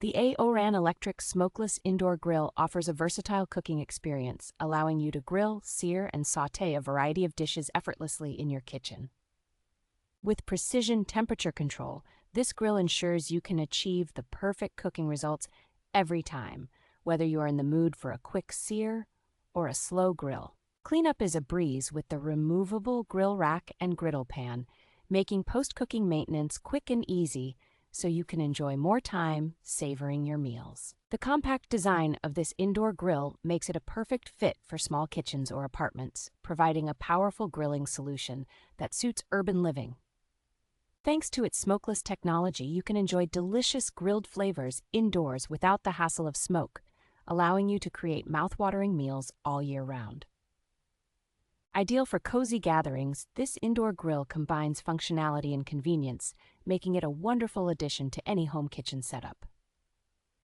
The AORAN electric smokeless indoor grill offers a versatile cooking experience, allowing you to grill, sear, and sauté a variety of dishes effortlessly in your kitchen. With precision temperature control, this grill ensures you can achieve the perfect cooking results every time, whether you are in the mood for a quick sear or a slow grill. Cleanup is a breeze with the removable grill rack and griddle pan, making post-cooking maintenance quick and easy so you can enjoy more time savoring your meals. The compact design of this indoor grill makes it a perfect fit for small kitchens or apartments, providing a powerful grilling solution that suits urban living. Thanks to its smokeless technology, you can enjoy delicious grilled flavors indoors without the hassle of smoke, allowing you to create mouthwatering meals all year round. Ideal for cozy gatherings, this indoor grill combines functionality and convenience, making it a wonderful addition to any home kitchen setup.